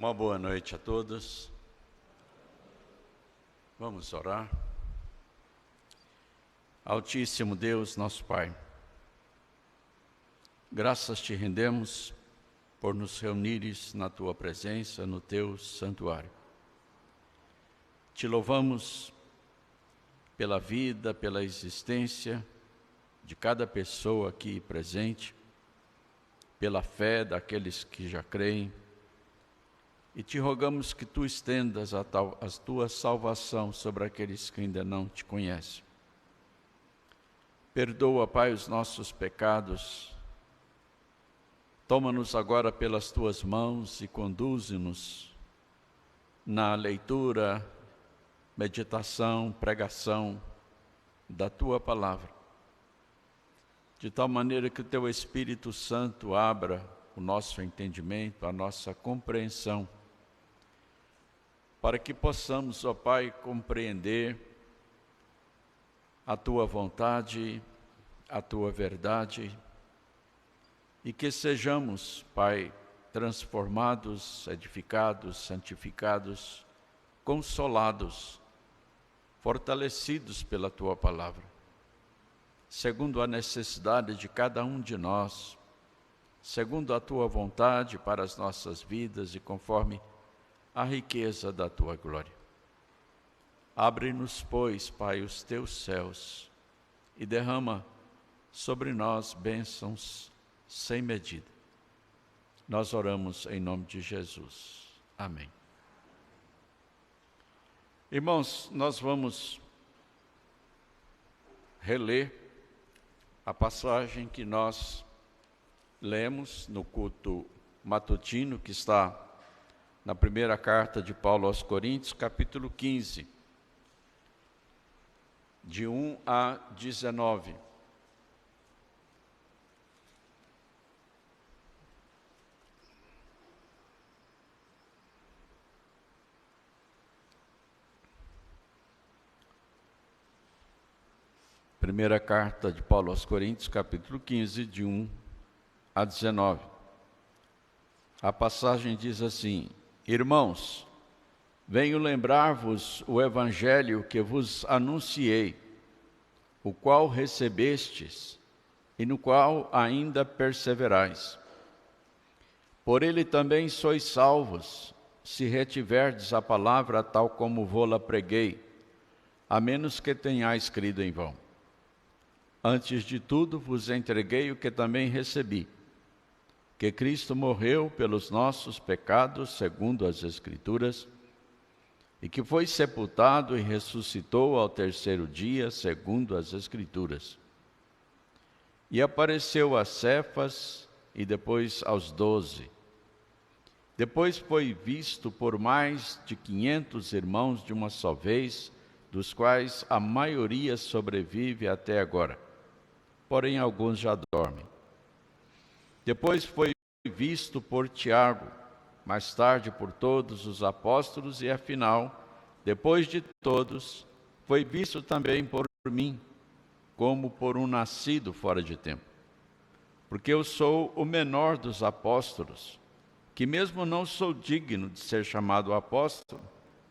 Uma boa noite a todos. Vamos orar. Altíssimo Deus, nosso Pai, graças te rendemos por nos reunires na Tua presença, no Teu santuário. Te louvamos pela vida, pela existência de cada pessoa aqui presente, pela fé daqueles que já creem, e te rogamos que Tu estendas a Tua salvação sobre aqueles que ainda não te conhecem. Perdoa, Pai, os nossos pecados. Toma-nos agora pelas Tuas mãos e conduze-nos na leitura, meditação, pregação da Tua palavra, de tal maneira que o Teu Espírito Santo abra o nosso entendimento, a nossa compreensão, para que possamos, ó Pai, compreender a Tua vontade, a Tua verdade, e que sejamos, Pai, transformados, edificados, santificados, consolados, fortalecidos pela Tua palavra, segundo a necessidade de cada um de nós, segundo a Tua vontade para as nossas vidas e conforme a riqueza da Tua glória. Abre-nos, pois, Pai, os Teus céus e derrama sobre nós bênçãos sem medida. Nós oramos em nome de Jesus. Amém. Irmãos, nós vamos reler a passagem que nós lemos no culto matutino, que está na primeira carta de Paulo aos Coríntios, capítulo 15, de 1 a 19. Primeira carta de Paulo aos Coríntios, capítulo 15, de 1 a 19. A passagem diz assim: Irmãos, venho lembrar-vos o evangelho que vos anunciei, o qual recebestes e no qual ainda perseverais. Por ele também sois salvos, se retiverdes a palavra tal como vô-la preguei, a menos que tenhais crido em vão. Antes de tudo vos entreguei o que também recebi, que Cristo morreu pelos nossos pecados, segundo as Escrituras, e que foi sepultado e ressuscitou ao terceiro dia, segundo as Escrituras. E apareceu a Cefas e depois aos 12. Depois foi visto por mais de 500 irmãos de uma só vez, dos quais a maioria sobrevive até agora, porém alguns já dormem. Depois foi visto por Tiago, mais tarde por todos os apóstolos e, afinal, depois de todos, foi visto também por mim, como por um nascido fora de tempo. Porque eu sou o menor dos apóstolos, que mesmo não sou digno de ser chamado apóstolo,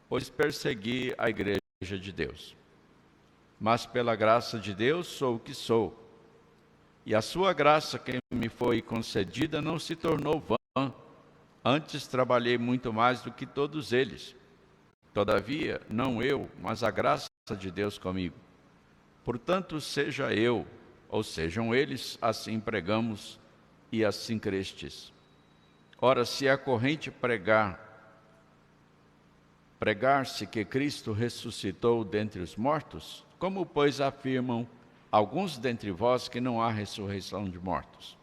pois persegui a igreja de Deus. Mas pela graça de Deus sou o que sou. E a sua graça que me foi concedida não se tornou vã. Antes trabalhei muito mais do que todos eles. Todavia, não eu, mas a graça de Deus comigo. Portanto, seja eu, ou sejam eles, assim pregamos e assim crestes. Ora, se é corrente pregar-se que Cristo ressuscitou dentre os mortos, como, pois, afirmam alguns dentre vós que não há ressurreição de mortos?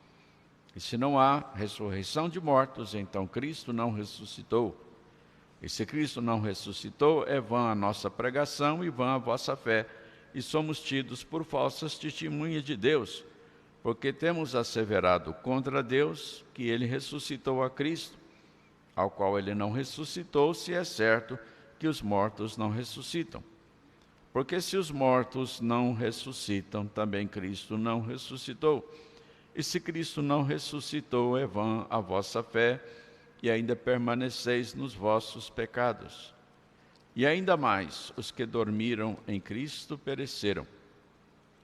E se não há ressurreição de mortos, então Cristo não ressuscitou. E se Cristo não ressuscitou, é vã a nossa pregação e vã a vossa fé, e somos tidos por falsas testemunhas de Deus, porque temos asseverado contra Deus que ele ressuscitou a Cristo, ao qual ele não ressuscitou, se é certo que os mortos não ressuscitam. Porque se os mortos não ressuscitam, também Cristo não ressuscitou. E se Cristo não ressuscitou, é vã a vossa fé, e ainda permaneceis nos vossos pecados. E ainda mais, os que dormiram em Cristo pereceram.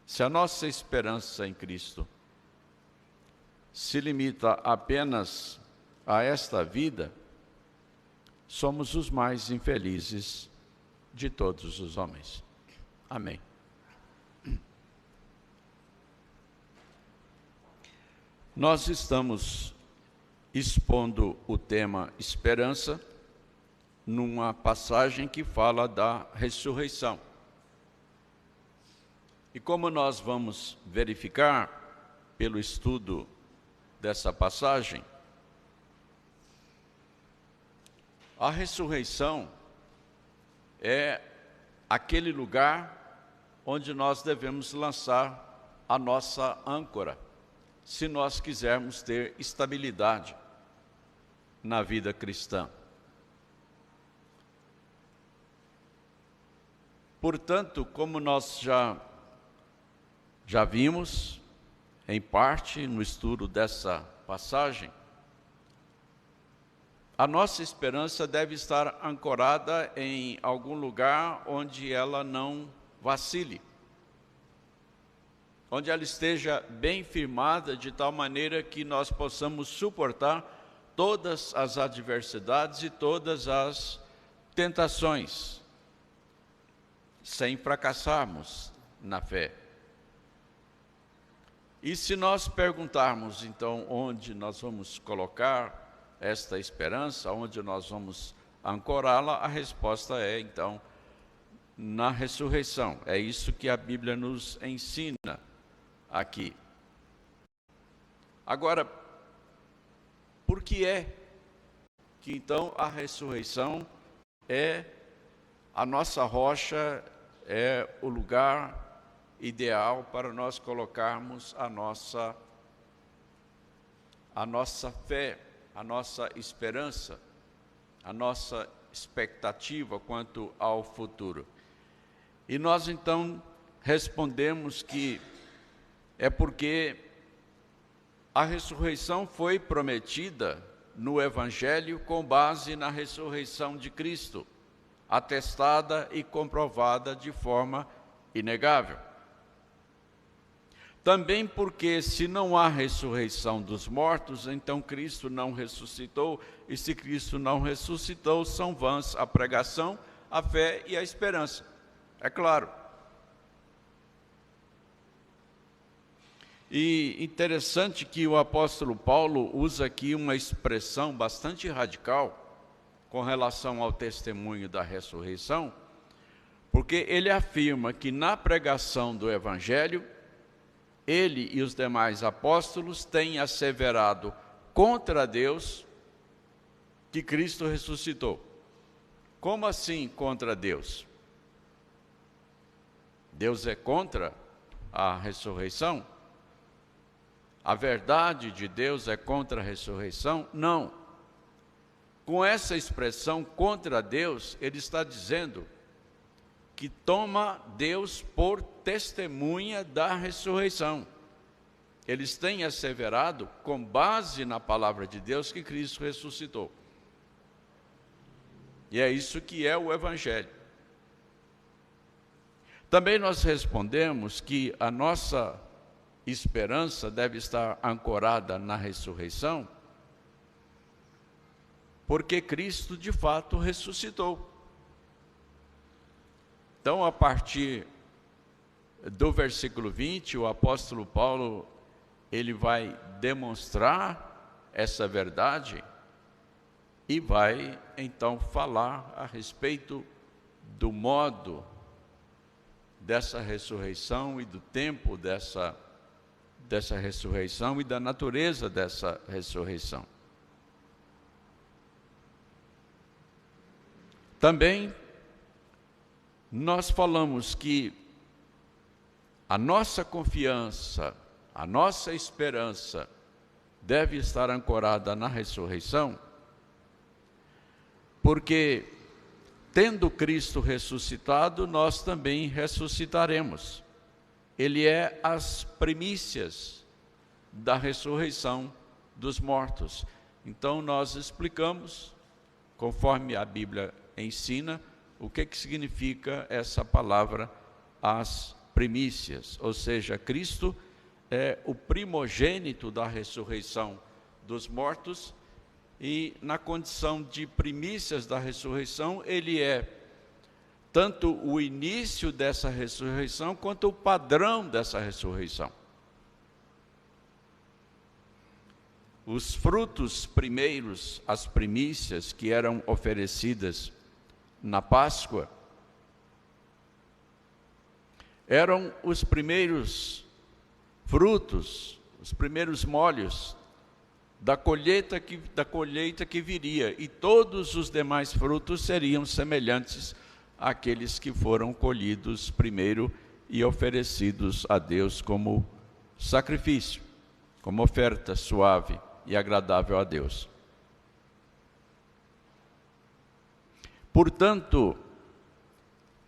Se a nossa esperança em Cristo se limita apenas a esta vida, somos os mais infelizes de todos os homens. Amém. Nós estamos expondo o tema esperança numa passagem que fala da ressurreição. E como nós vamos verificar pelo estudo dessa passagem, a ressurreição é aquele lugar onde nós devemos lançar a nossa âncora, se nós quisermos ter estabilidade na vida cristã. Portanto, como nós já vimos, em parte, no estudo dessa passagem, a nossa esperança deve estar ancorada em algum lugar onde ela não vacile, onde ela esteja bem firmada, de tal maneira que nós possamos suportar todas as adversidades e todas as tentações, sem fracassarmos na fé. E se nós perguntarmos, então, onde nós vamos colocar esta esperança, onde nós vamos ancorá-la, a resposta é, então, na ressurreição. É isso que a Bíblia nos ensina aqui. Agora, por que é que então a ressurreição é a nossa rocha, é o lugar ideal para nós colocarmos a nossa fé, a nossa esperança, a nossa expectativa quanto ao futuro? E nós então respondemos que é porque a ressurreição foi prometida no Evangelho com base na ressurreição de Cristo, atestada e comprovada de forma inegável. Também porque, se não há ressurreição dos mortos, então Cristo não ressuscitou, e se Cristo não ressuscitou, são vãs a pregação, a fé e a esperança. É claro. E interessante que o apóstolo Paulo usa aqui uma expressão bastante radical com relação ao testemunho da ressurreição, porque ele afirma que na pregação do Evangelho, ele e os demais apóstolos têm asseverado contra Deus que Cristo ressuscitou. Como assim contra Deus? Deus é contra a ressurreição? A verdade de Deus é contra a ressurreição? Não. Com essa expressão contra Deus, ele está dizendo que toma Deus por testemunha da ressurreição. Eles têm asseverado, com base na palavra de Deus, que Cristo ressuscitou. E é isso que é o Evangelho. Também nós respondemos que a nossa esperança deve estar ancorada na ressurreição, porque Cristo de fato ressuscitou. Então, a partir do versículo 20, o apóstolo Paulo, ele vai demonstrar essa verdade e vai então falar a respeito do modo dessa ressurreição e do tempo dessa ressurreição e da natureza dessa ressurreição. Também nós falamos que a nossa confiança, a nossa esperança deve estar ancorada na ressurreição, porque, tendo Cristo ressuscitado, nós também ressuscitaremos. Ele é as primícias da ressurreição dos mortos. Então nós explicamos, conforme a Bíblia ensina, o que significa essa palavra, as primícias. Ou seja, Cristo é o primogênito da ressurreição dos mortos, e na condição de primícias da ressurreição, ele é tanto o início dessa ressurreição, quanto o padrão dessa ressurreição. Os frutos primeiros, as primícias que eram oferecidas na Páscoa, eram os primeiros frutos, os primeiros molhos da colheita que viria, e todos os demais frutos seriam semelhantes àqueles que foram colhidos primeiro e oferecidos a Deus como sacrifício, como oferta suave e agradável a Deus. Portanto,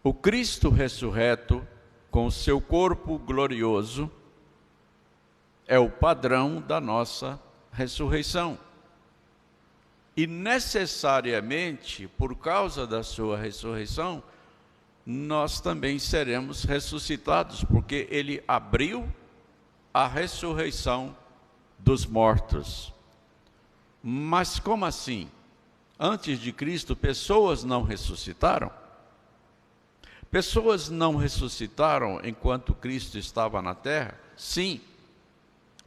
o Cristo ressurreto, com o seu corpo glorioso, é o padrão da nossa ressurreição. E necessariamente, por causa da sua ressurreição, nós também seremos ressuscitados, porque ele abriu a ressurreição dos mortos. Mas como assim? Antes de Cristo, pessoas não ressuscitaram? Pessoas não ressuscitaram enquanto Cristo estava na terra? Sim,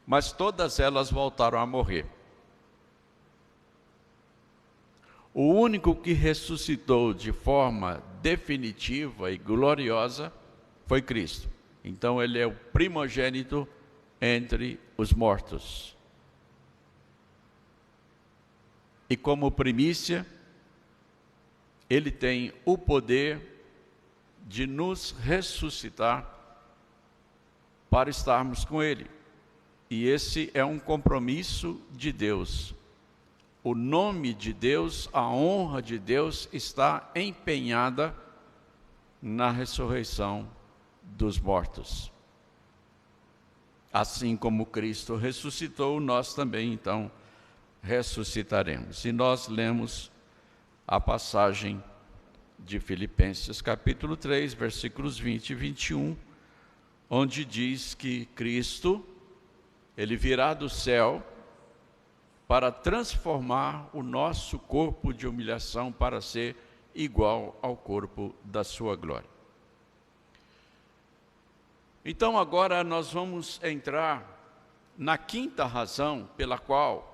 mas todas elas voltaram a morrer. O único que ressuscitou de forma definitiva e gloriosa foi Cristo. Então ele é o primogênito entre os mortos. E como primícia, ele tem o poder de nos ressuscitar para estarmos com ele. E esse é um compromisso de Deus. O nome de Deus, a honra de Deus está empenhada na ressurreição dos mortos. Assim como Cristo ressuscitou, nós também, então, ressuscitaremos. E nós lemos a passagem de Filipenses, capítulo 3, versículos 20 e 21, onde diz que Cristo, ele virá do céu para transformar o nosso corpo de humilhação para ser igual ao corpo da sua glória. Então agora nós vamos entrar na quinta razão pela qual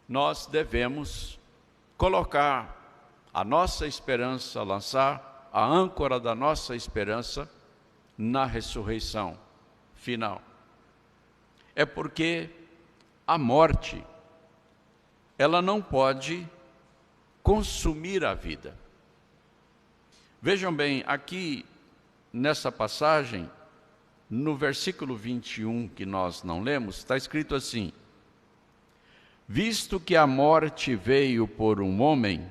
nós devemos colocar a nossa esperança, lançar a âncora da nossa esperança na ressurreição final. É porque a morte, ela não pode consumir a vida. Vejam bem, aqui nessa passagem, no versículo 21 que nós não lemos, está escrito assim: visto que a morte veio por um homem,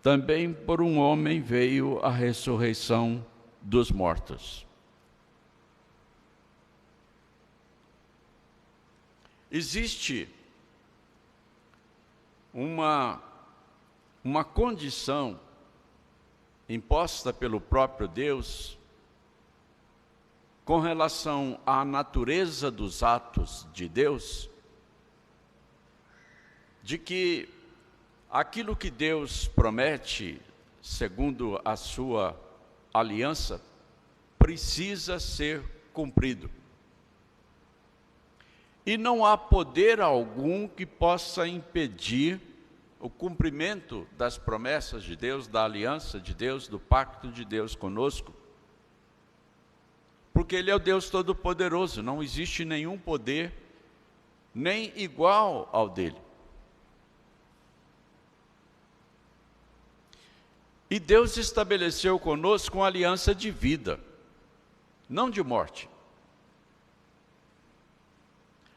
também por um homem veio a ressurreição dos mortos. Existe uma condição imposta pelo próprio Deus com relação à natureza dos atos de Deus, de que aquilo que Deus promete, segundo a sua aliança, precisa ser cumprido. E não há poder algum que possa impedir o cumprimento das promessas de Deus, da aliança de Deus, do pacto de Deus conosco, porque Ele é o Deus Todo-Poderoso, não existe nenhum poder nem igual ao dele. E Deus estabeleceu conosco uma aliança de vida, não de morte.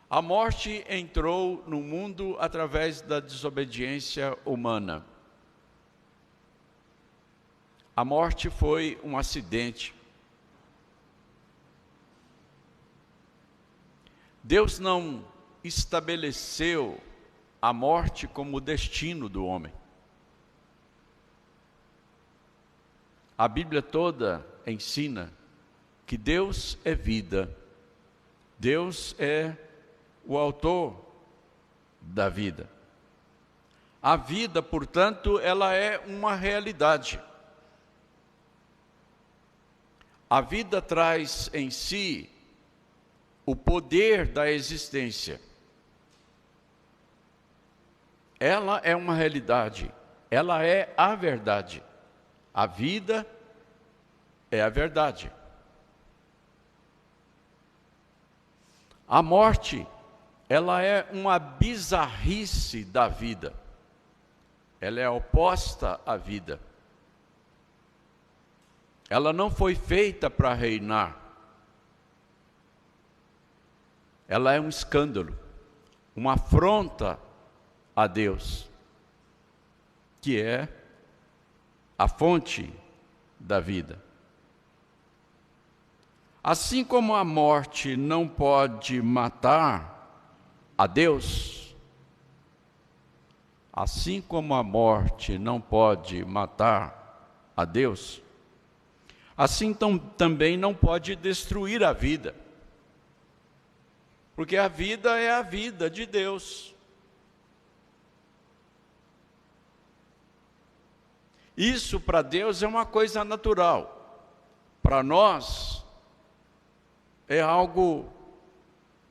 A morte entrou no mundo através da desobediência humana. A morte foi um acidente. Deus não estabeleceu a morte como o destino do homem. A Bíblia toda ensina que Deus é vida, Deus é o autor da vida. A vida, portanto, ela é uma realidade. A vida traz em si o poder da existência. Ela é uma realidade, ela é a verdade. A vida é a verdade. A morte, ela é uma bizarrice da vida. Ela é oposta à vida. Ela não foi feita para reinar. Ela é um escândalo, uma afronta a Deus, que é a fonte da vida. Assim como a morte não pode matar a Deus, assim como a morte não pode matar a Deus, assim também não pode destruir a vida. Porque a vida é a vida de Deus. Isso para Deus é uma coisa natural. Para nós, é algo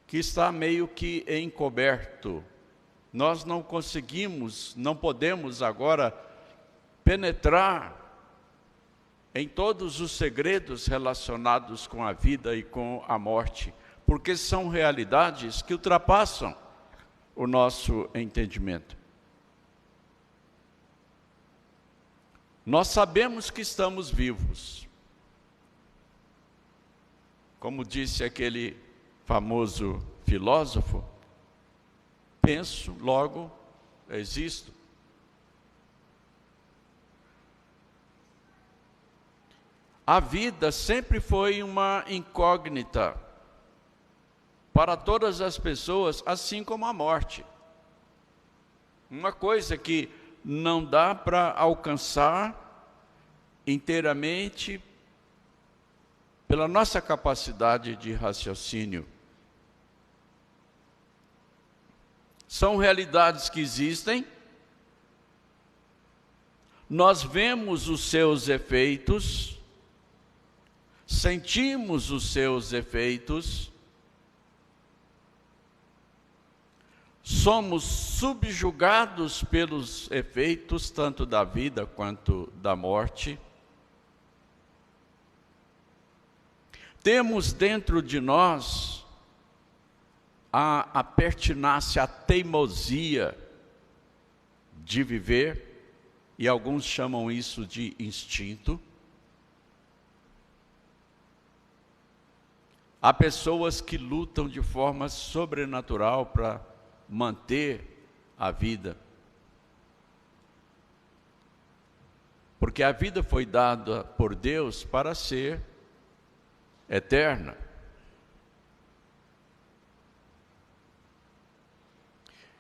que está meio que encoberto. Nós não conseguimos, não podemos agora penetrar em todos os segredos relacionados com a vida e com a morte, porque são realidades que ultrapassam o nosso entendimento. Nós sabemos que estamos vivos. Como disse aquele famoso filósofo, penso, logo existo. A vida sempre foi uma incógnita para todas as pessoas, assim como a morte. Uma coisa que não dá para alcançar inteiramente pela nossa capacidade de raciocínio. São realidades que existem, nós vemos os seus efeitos, sentimos os seus efeitos, somos subjugados pelos efeitos tanto da vida quanto da morte. Temos dentro de nós a pertinácia, a teimosia de viver, e alguns chamam isso de instinto. Há pessoas que lutam de forma sobrenatural para manter a vida. Porque a vida foi dada por Deus para ser eterna.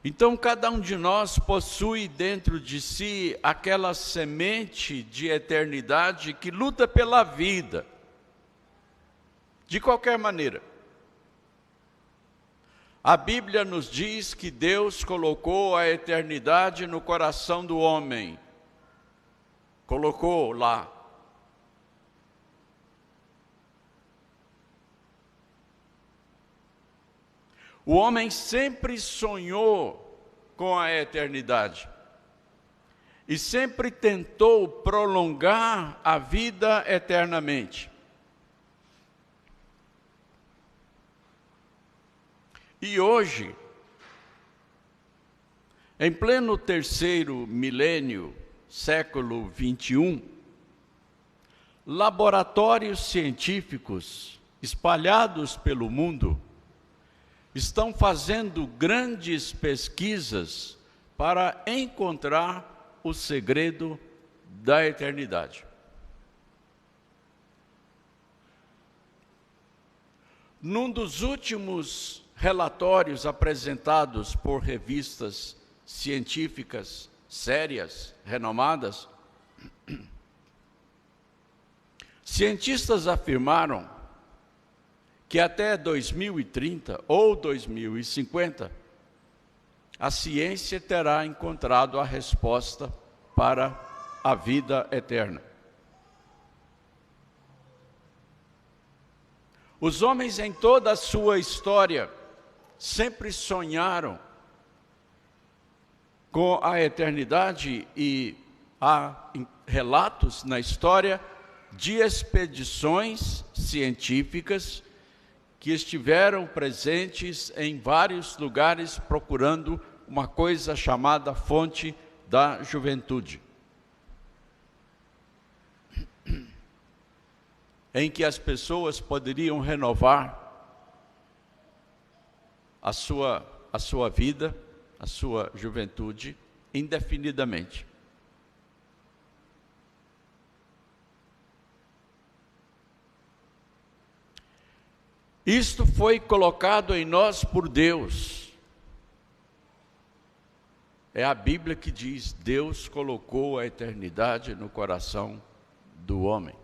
Então, cada um de nós possui dentro de si aquela semente de eternidade que luta pela vida, de qualquer maneira. A Bíblia nos diz que Deus colocou a eternidade no coração do homem. Colocou lá. O homem sempre sonhou com a eternidade e sempre tentou prolongar a vida eternamente. E hoje, em pleno terceiro milênio, século 21, laboratórios científicos espalhados pelo mundo estão fazendo grandes pesquisas para encontrar o segredo da eternidade. Num dos últimos relatórios apresentados por revistas científicas sérias, renomadas, cientistas afirmaram que até 2030 ou 2050, a ciência terá encontrado a resposta para a vida eterna. Os homens em toda a sua história sempre sonharam com a eternidade e há relatos na história de expedições científicas que estiveram presentes em vários lugares procurando uma coisa chamada fonte da juventude, em que as pessoas poderiam renovar a sua vida, a sua juventude, indefinidamente. Isto foi colocado em nós por Deus. É a Bíblia que diz: Deus colocou a eternidade no coração do homem.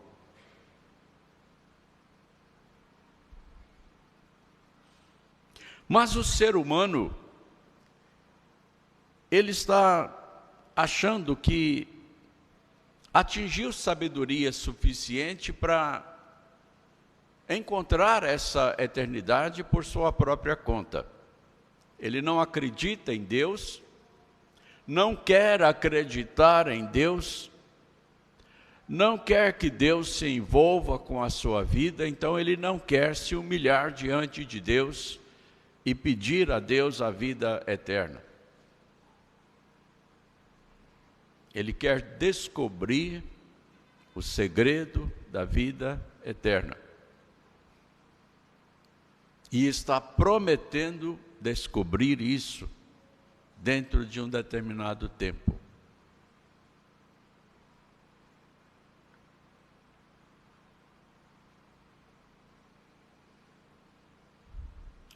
Mas o ser humano, ele está achando que atingiu sabedoria suficiente para encontrar essa eternidade por sua própria conta. Ele não acredita em Deus, não quer acreditar em Deus, não quer que Deus se envolva com a sua vida, então ele não quer se humilhar diante de Deus e pedir a Deus a vida eterna. Ele quer descobrir o segredo da vida eterna. E está prometendo descobrir isso dentro de um determinado tempo.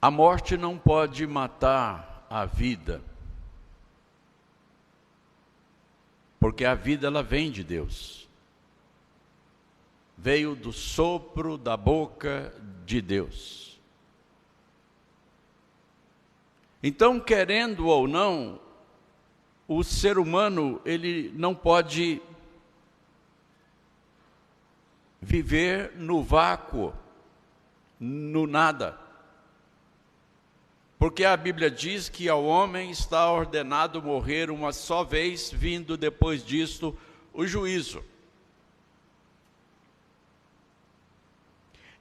A morte não pode matar a vida, porque a vida ela vem de Deus. Veio do sopro da boca de Deus. Então, querendo ou não, o ser humano ele não pode viver no vácuo, no nada. Porque a Bíblia diz que ao homem está ordenado morrer uma só vez, vindo depois disto o juízo.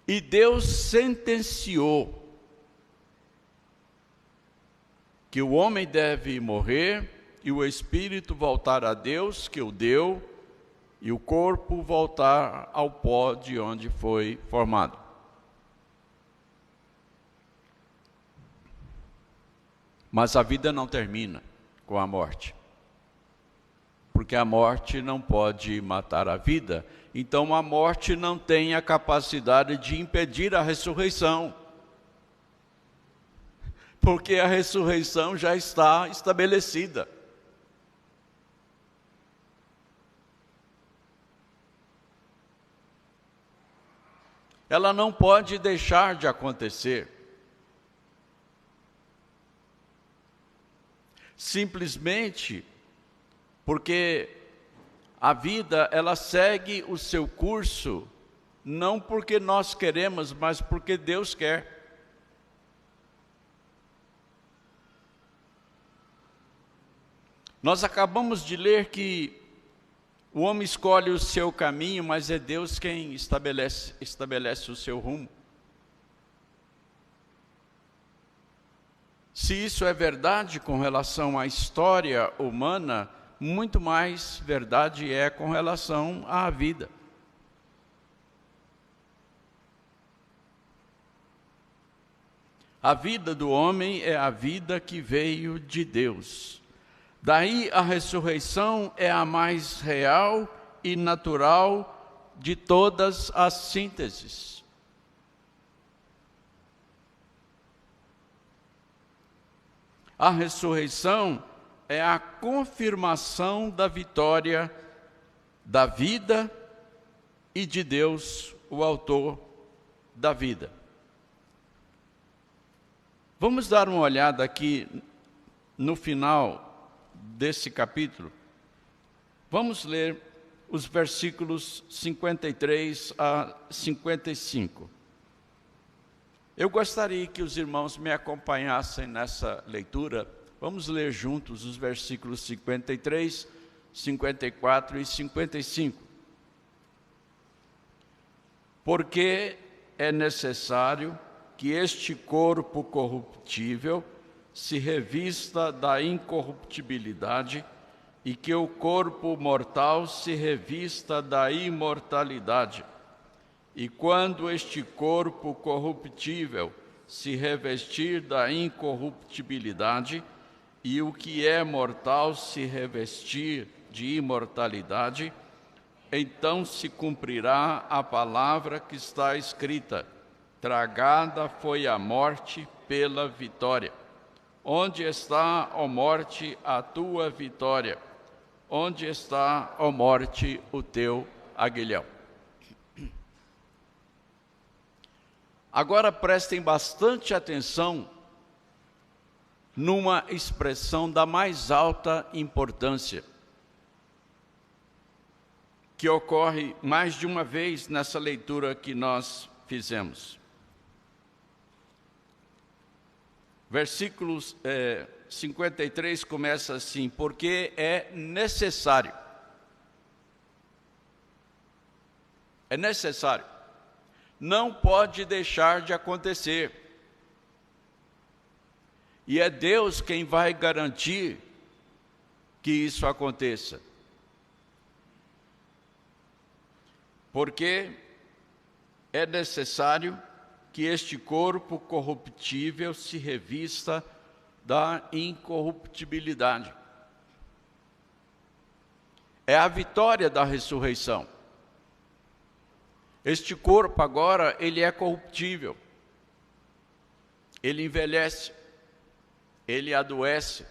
E Deus sentenciou que o homem deve morrer e o espírito voltar a Deus, que o deu, e o corpo voltar ao pó de onde foi formado. Mas a vida não termina com a morte, porque a morte não pode matar a vida, então a morte não tem a capacidade de impedir a ressurreição, porque a ressurreição já está estabelecida. Ela não pode deixar de acontecer. Simplesmente porque a vida ela segue o seu curso, não porque nós queremos, mas porque Deus quer. Nós acabamos de ler que o homem escolhe o seu caminho, mas é Deus quem estabelece o seu rumo. Se isso é verdade com relação à história humana, muito mais verdade é com relação à vida. A vida do homem é a vida que veio de Deus. Daí a ressurreição é a mais real e natural de todas as sínteses. A ressurreição é a confirmação da vitória da vida e de Deus, o autor da vida. Vamos dar uma olhada aqui no final desse capítulo. Vamos ler os versículos 53 a 55. Eu gostaria que os irmãos me acompanhassem nessa leitura. Vamos ler juntos os versículos 53, 54 e 55. Porque é necessário que este corpo corruptível se revista da incorruptibilidade e que o corpo mortal se revista da imortalidade. E quando este corpo corruptível se revestir da incorruptibilidade e o que é mortal se revestir de imortalidade, então se cumprirá a palavra que está escrita: tragada foi a morte pela vitória. Onde está, ó morte, a tua vitória? Onde está, ó morte, o teu aguilhão? Agora prestem bastante atenção numa expressão da mais alta importância, que ocorre mais de uma vez nessa leitura que nós fizemos. Versículos 53 começa assim: porque é necessário. É necessário. Não pode deixar de acontecer. E é Deus quem vai garantir que isso aconteça. Porque é necessário que este corpo corruptível se revista da incorruptibilidade. É a vitória da ressurreição. Este corpo agora, ele é corruptível. Ele envelhece, ele adoece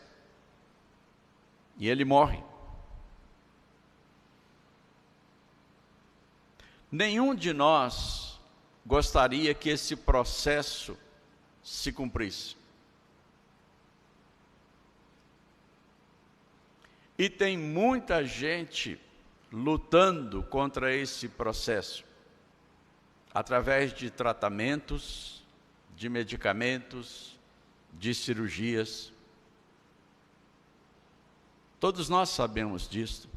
e ele morre. Nenhum de nós gostaria que esse processo se cumprisse. E tem muita gente lutando contra esse processo, através de tratamentos, de medicamentos, de cirurgias. Todos nós sabemos disso.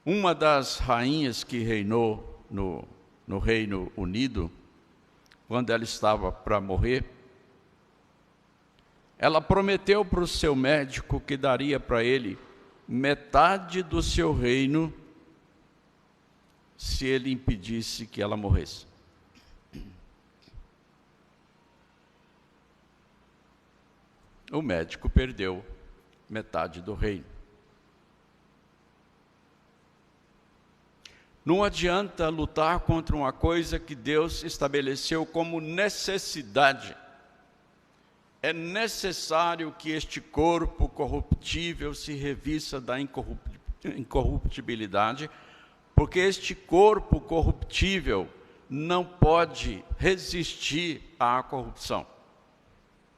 Uma das rainhas que reinou no Reino Unido, quando ela estava para morrer, ela prometeu para o seu médico que daria para ele metade do seu reino se ele impedisse que ela morresse. O médico perdeu metade do reino. Não adianta lutar contra uma coisa que Deus estabeleceu como necessidade. É necessário que este corpo corruptível se revista da incorruptibilidade, porque este corpo corruptível não pode resistir à corrupção,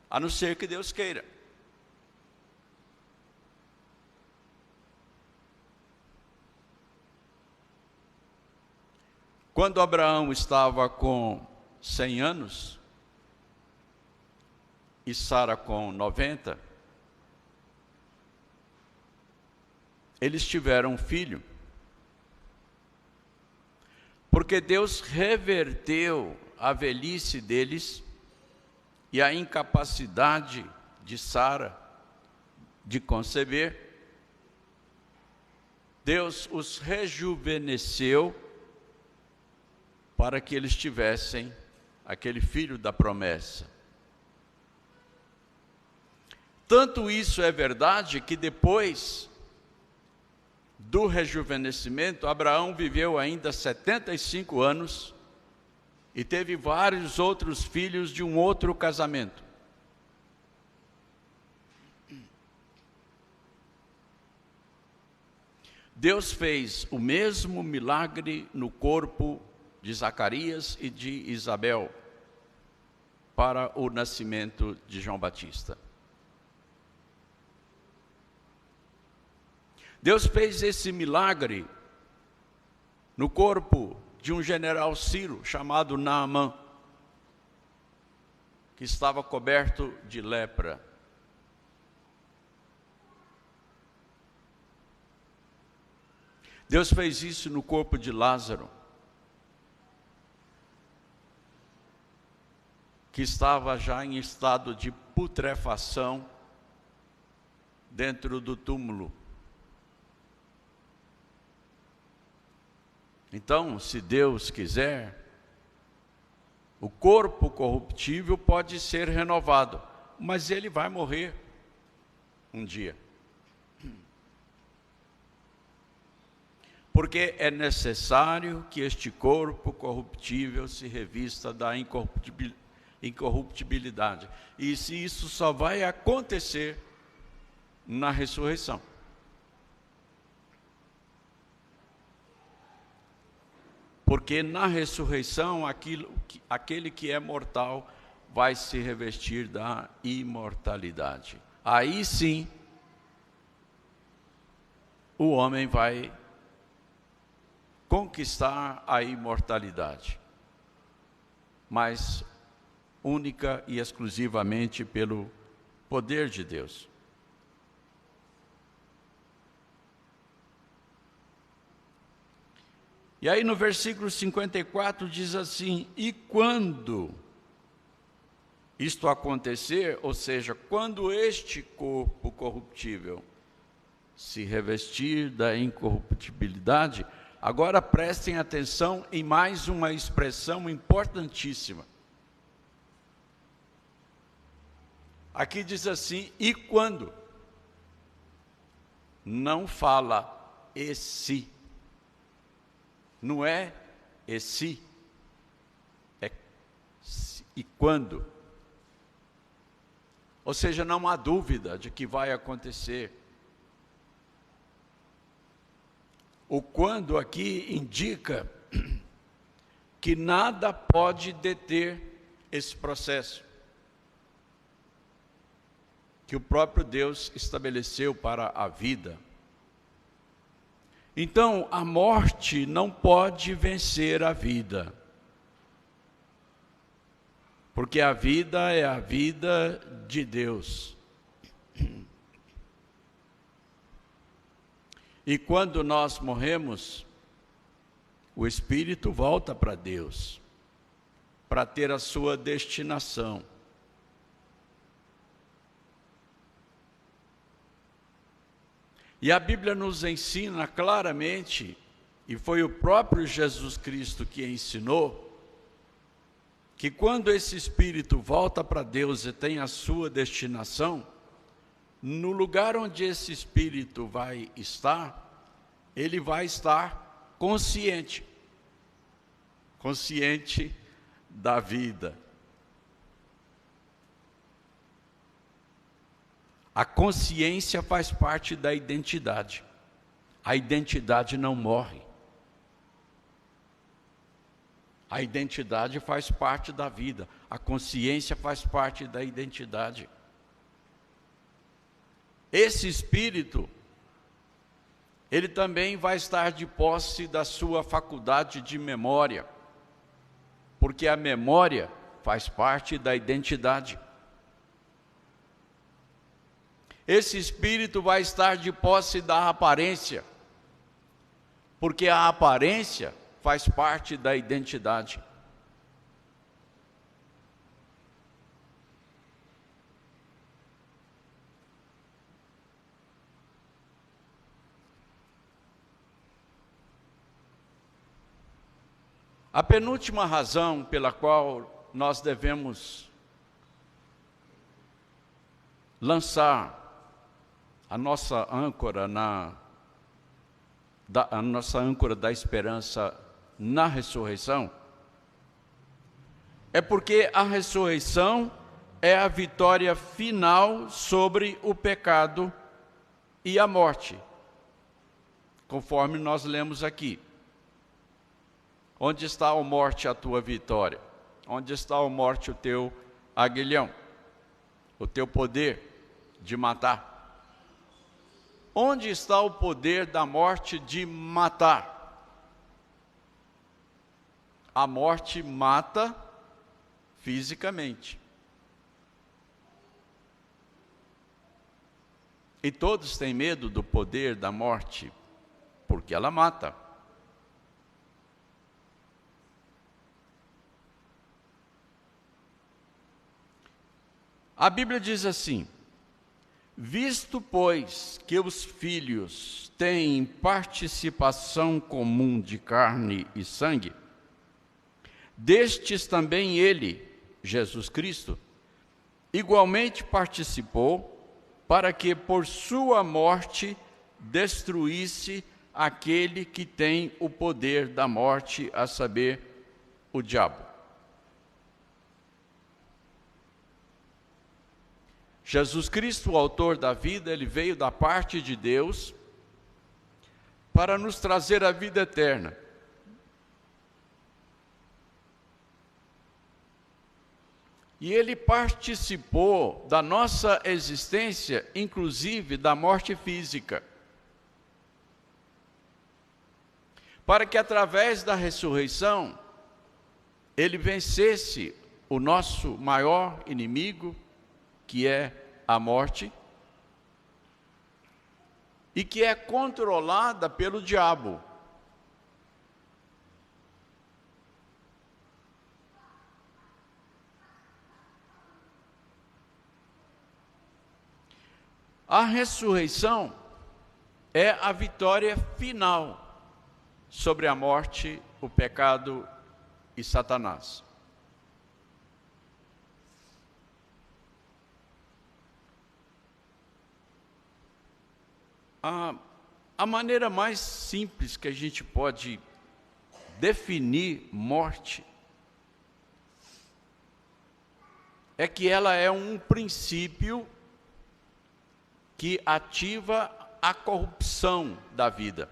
a não ser que Deus queira. Quando Abraão estava com 100 anos, e Sara com 90, eles tiveram um filho, porque Deus reverteu a velhice deles e a incapacidade de Sara de conceber. Deus os rejuvenesceu para que eles tivessem aquele filho da promessa. Tanto isso é verdade que depois do rejuvenescimento, Abraão viveu ainda 75 anos e teve vários outros filhos de um outro casamento. Deus fez o mesmo milagre no corpo de Zacarias e de Isabel para o nascimento de João Batista. Deus fez esse milagre no corpo de um general sírio chamado Naamã, que estava coberto de lepra. Deus fez isso no corpo de Lázaro, que estava já em estado de putrefação dentro do túmulo. Então, se Deus quiser, o corpo corruptível pode ser renovado, mas ele vai morrer um dia. Porque é necessário que este corpo corruptível se revista da incorruptibilidade. E se isso só vai acontecer na ressurreição. Porque na ressurreição, aquele que é mortal vai se revestir da imortalidade. Aí sim, o homem vai conquistar a imortalidade, mas única e exclusivamente pelo poder de Deus. E aí no versículo 54 diz assim: e quando isto acontecer, ou seja, quando este corpo corruptível se revestir da incorruptibilidade. Agora prestem atenção em mais uma expressão importantíssima. Aqui diz assim: e quando? Não fala e se. Não é e se, é se, e quando. Ou seja, não há dúvida de que vai acontecer. O quando aqui indica que nada pode deter esse processo que o próprio Deus estabeleceu para a vida. Então, a morte não pode vencer a vida, porque a vida é a vida de Deus. E quando nós morremos, o espírito volta para Deus, para ter a sua destinação. E a Bíblia nos ensina claramente, e foi o próprio Jesus Cristo que ensinou, que quando esse espírito volta para Deus e tem a sua destinação, no lugar onde esse espírito vai estar, ele vai estar consciente da vida. A consciência faz parte da identidade. A identidade não morre. A identidade faz parte da vida. A consciência faz parte da identidade. Esse espírito, ele também vai estar de posse da sua faculdade de memória, porque a memória faz parte da identidade. Esse espírito vai estar de posse da aparência, porque a aparência faz parte da identidade. A penúltima razão pela qual nós devemos lançar a nossa âncora a nossa âncora da esperança na ressurreição É porque a ressurreição é a vitória final sobre o pecado e a morte, conforme nós lemos aqui. Onde está, ó morte, a tua vitória? Onde está, ó morte, o teu aguilhão? O teu poder de matar? Onde está o poder da morte de matar? A morte mata fisicamente. E todos têm medo do poder da morte, porque ela mata. A Bíblia diz assim: visto, pois, que os filhos têm participação comum de carne e sangue, destes também ele, Jesus Cristo, igualmente participou, para que por sua morte destruísse aquele que tem o poder da morte, a saber, o diabo. Jesus Cristo, o autor da vida, ele veio da parte de Deus para nos trazer a vida eterna. E ele participou da nossa existência, inclusive da morte física, para que através da ressurreição ele vencesse o nosso maior inimigo, que é a morte, e que é controlada pelo diabo. A ressurreição é a vitória final sobre a morte, o pecado e Satanás. A maneira mais simples que a gente pode definir morte é que ela é um princípio que ativa a corrupção da vida.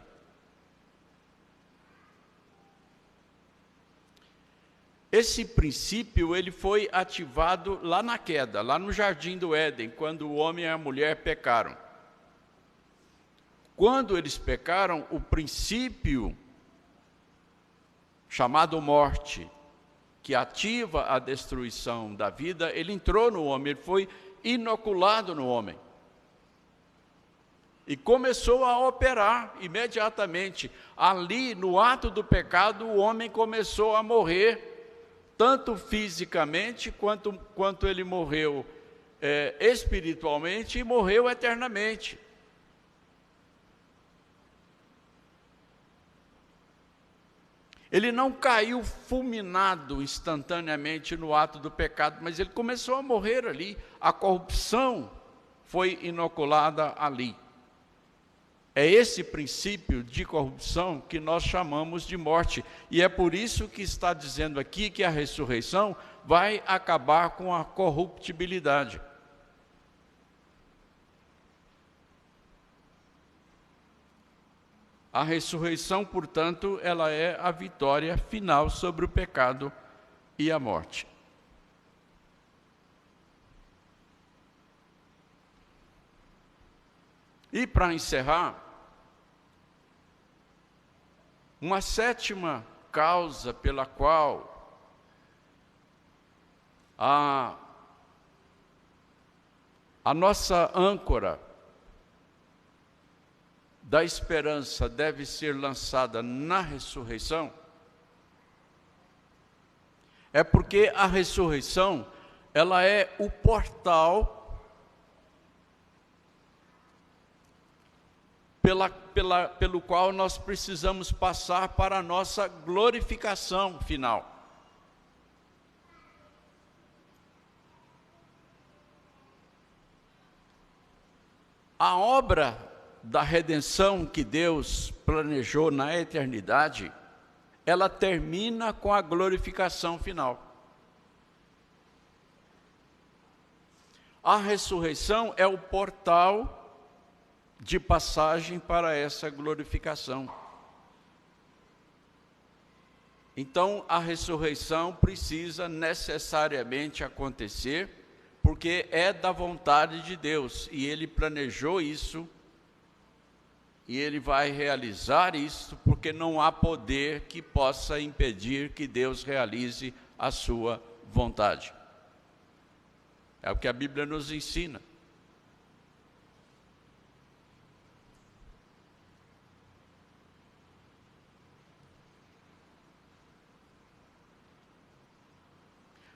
Esse princípio ele foi ativado lá na queda, lá no Jardim do Éden, quando o homem e a mulher pecaram. Quando eles pecaram, o princípio chamado morte, que ativa a destruição da vida, ele entrou no homem, ele foi inoculado no homem. E começou a operar imediatamente. Ali, no ato do pecado, o homem começou a morrer, tanto fisicamente, quanto ele morreu espiritualmente e morreu eternamente. Ele não caiu fulminado instantaneamente no ato do pecado, mas ele começou a morrer ali. A corrupção foi inoculada ali. É esse princípio de corrupção que nós chamamos de morte. E é por isso que está dizendo aqui que a ressurreição vai acabar com a corruptibilidade. A ressurreição, portanto, ela é a vitória final sobre o pecado e a morte. E para encerrar, uma sétima causa pela qual a nossa âncora da esperança deve ser lançada na ressurreição, é porque a ressurreição, ela é o portal pelo qual nós precisamos passar para a nossa glorificação final. A obra da redenção que Deus planejou na eternidade, ela termina com a glorificação final. A ressurreição é o portal de passagem para essa glorificação. Então, a ressurreição precisa necessariamente acontecer, porque é da vontade de Deus, e Ele planejou isso, e Ele vai realizar isso, porque não há poder que possa impedir que Deus realize a sua vontade. É o que a Bíblia nos ensina.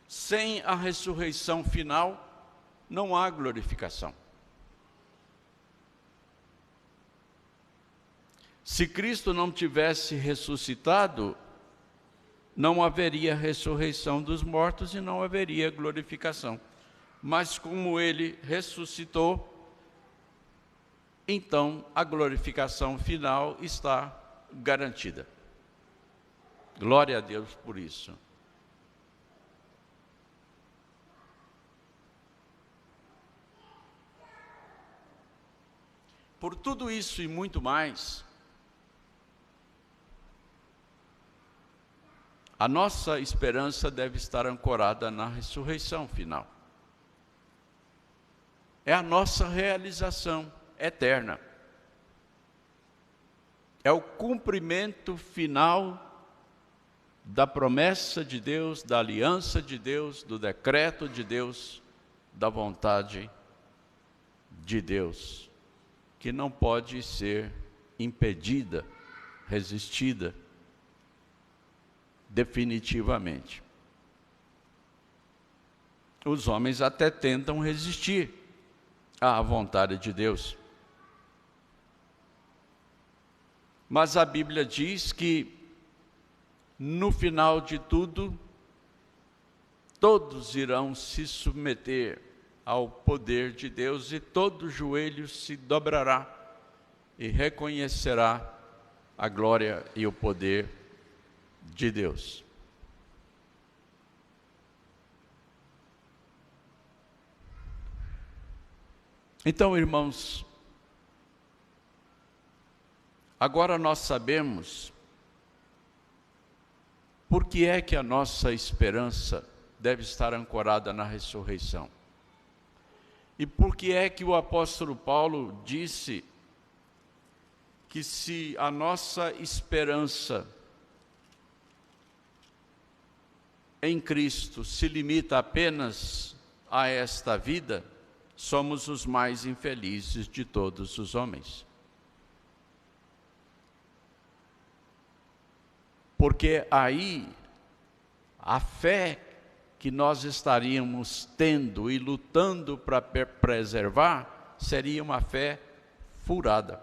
Sem a ressurreição final, não há glorificação. Se Cristo não tivesse ressuscitado, não haveria ressurreição dos mortos e não haveria glorificação. Mas como Ele ressuscitou, então a glorificação final está garantida. Glória a Deus por isso. Por tudo isso e muito mais, a nossa esperança deve estar ancorada na ressurreição final. É a nossa realização eterna. É o cumprimento final da promessa de Deus, da aliança de Deus, do decreto de Deus, da vontade de Deus, que não pode ser impedida, resistida definitivamente. Os homens até tentam resistir à vontade de Deus. Mas a Bíblia diz que, no final de tudo, todos irão se submeter ao poder de Deus e todo joelho se dobrará e reconhecerá a glória e o poder de Deus. Então, irmãos, agora nós sabemos por que é que a nossa esperança deve estar ancorada na ressurreição. E por que é que o apóstolo Paulo disse que se a nossa esperança em Cristo se limita apenas a esta vida, somos os mais infelizes de todos os homens. Porque aí a fé que nós estaríamos tendo e lutando para preservar seria uma fé furada.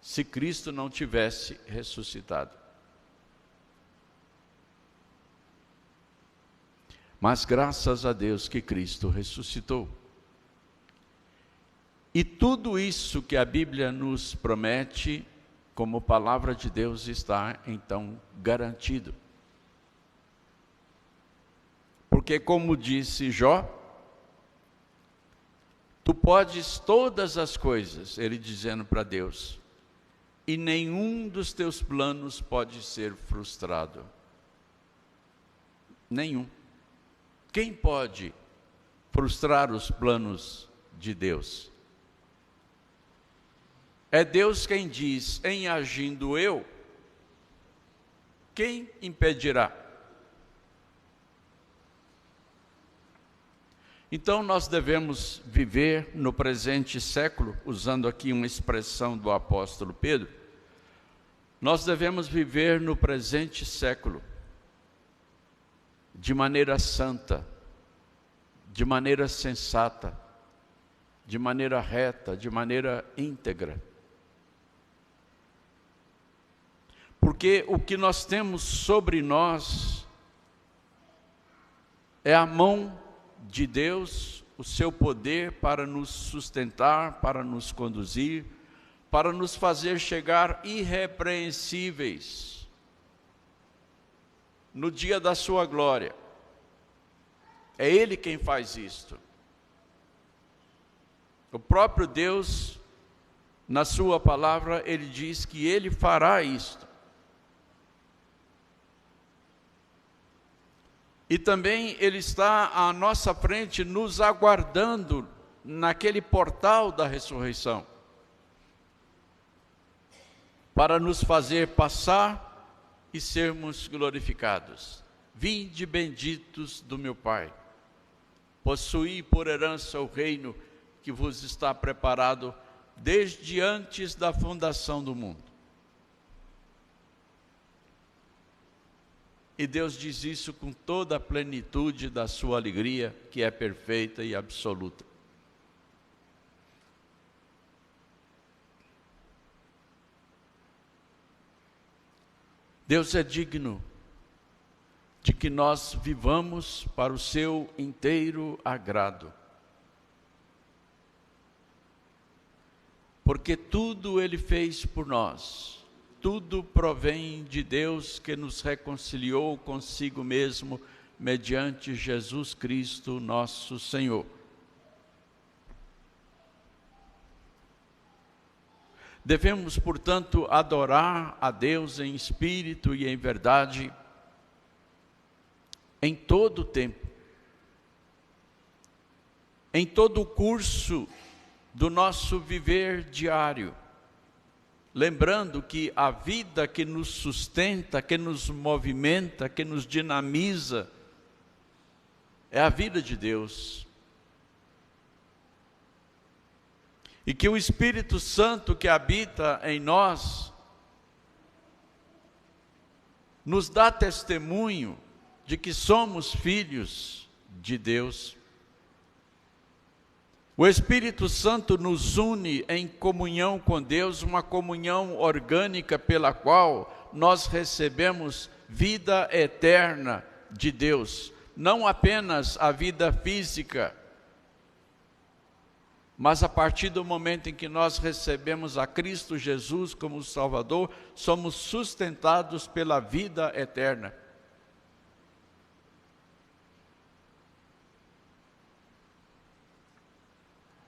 Se Cristo não tivesse ressuscitado. Mas graças a Deus que Cristo ressuscitou. E tudo isso que a Bíblia nos promete, como palavra de Deus, está então garantido. Porque como disse Jó, tu podes todas as coisas, ele dizendo para Deus, e nenhum dos teus planos pode ser frustrado. Nenhum. Quem pode frustrar os planos de Deus? É Deus quem diz, em agindo eu, quem impedirá? Então nós devemos viver no presente século, usando aqui uma expressão do apóstolo Pedro, nós devemos viver no presente século, de maneira santa, de maneira sensata, de maneira reta, de maneira íntegra. Porque o que nós temos sobre nós é a mão de Deus, o seu poder para nos sustentar, para nos conduzir, para nos fazer chegar irrepreensíveis no dia da sua glória. É Ele quem faz isto. O próprio Deus, na sua palavra, Ele diz que Ele fará isto. E também Ele está à nossa frente, nos aguardando naquele portal da ressurreição, para nos fazer passar e sermos glorificados. Vinde benditos do meu Pai, possuí por herança o reino que vos está preparado desde antes da fundação do mundo. E Deus diz isso com toda a plenitude da sua alegria, que é perfeita e absoluta. Deus é digno de que nós vivamos para o seu inteiro agrado. Porque tudo Ele fez por nós, tudo provém de Deus que nos reconciliou consigo mesmo, mediante Jesus Cristo, nosso Senhor. Devemos, portanto, adorar a Deus em espírito e em verdade, em todo o tempo, em todo o curso do nosso viver diário, lembrando que a vida que nos sustenta, que nos movimenta, que nos dinamiza, é a vida de Deus. E que o Espírito Santo que habita em nós nos dá testemunho de que somos filhos de Deus. O Espírito Santo nos une em comunhão com Deus, uma comunhão orgânica pela qual nós recebemos vida eterna de Deus. Não apenas a vida física, mas a partir do momento em que nós recebemos a Cristo Jesus como Salvador, somos sustentados pela vida eterna.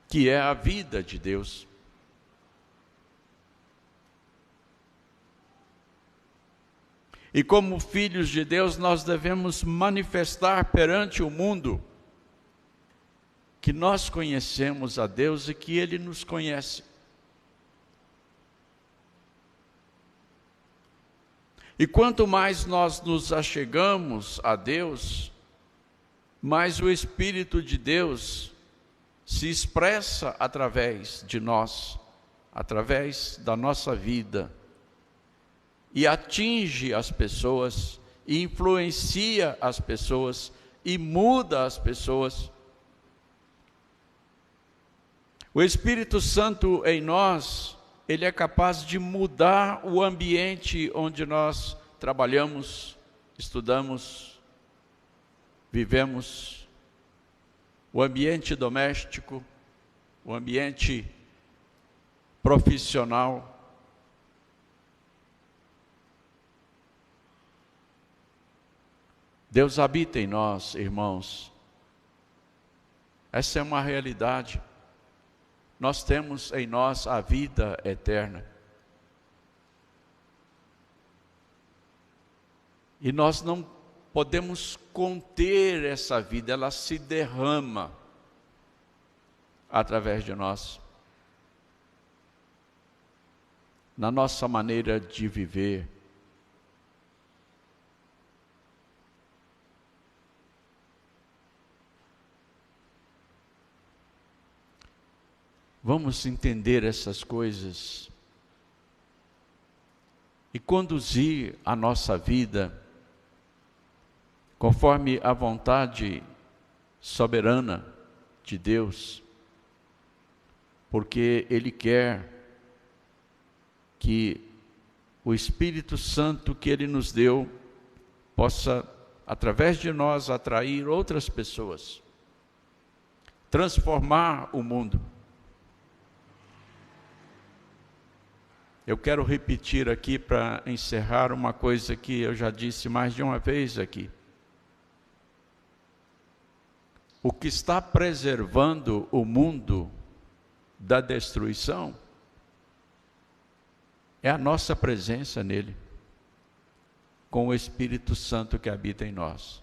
Que é a vida de Deus. E como filhos de Deus, nós devemos manifestar perante o mundo que nós conhecemos a Deus e que Ele nos conhece. E quanto mais nós nos achegamos a Deus, mais o Espírito de Deus se expressa através de nós, através da nossa vida, e atinge as pessoas, e influencia as pessoas, e muda as pessoas. O Espírito Santo em nós, ele é capaz de mudar o ambiente onde nós trabalhamos, estudamos, vivemos, o ambiente doméstico, o ambiente profissional. Deus habita em nós, irmãos. Essa é uma realidade. Nós temos em nós a vida eterna. E nós não podemos conter essa vida, ela se derrama através de nós. Na nossa maneira de viver. Vamos entender essas coisas e conduzir a nossa vida conforme a vontade soberana de Deus, porque Ele quer que o Espírito Santo que Ele nos deu possa, através de nós, atrair outras pessoas, transformar o mundo. Eu quero repetir aqui para encerrar uma coisa que eu já disse mais de uma vez aqui. o que está preservando o mundo da destruição é a nossa presença nele, com o Espírito Santo que habita em nós.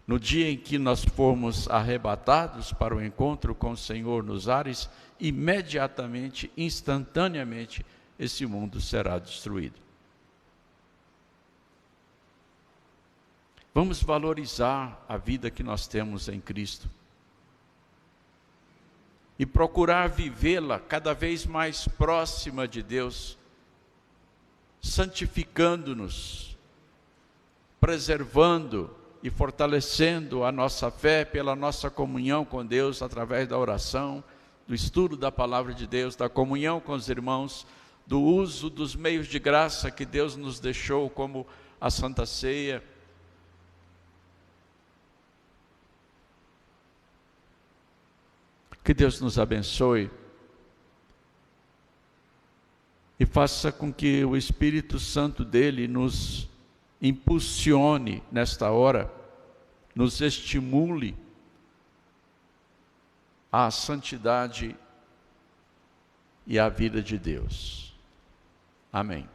No dia em que nós formos arrebatados para o encontro com o Senhor nos ares, imediatamente, instantaneamente, esse mundo será destruído. Vamos valorizar a vida que nós temos em Cristo e procurar vivê-la cada vez mais próxima de Deus, santificando-nos, preservando e fortalecendo a nossa fé pela nossa comunhão com Deus através da oração, do estudo da palavra de Deus, da comunhão com os irmãos, do uso dos meios de graça que Deus nos deixou, como a Santa Ceia. Que Deus nos abençoe e faça com que o Espírito Santo dele nos impulsione nesta hora, nos estimule à santidade e à vida de Deus. Amém.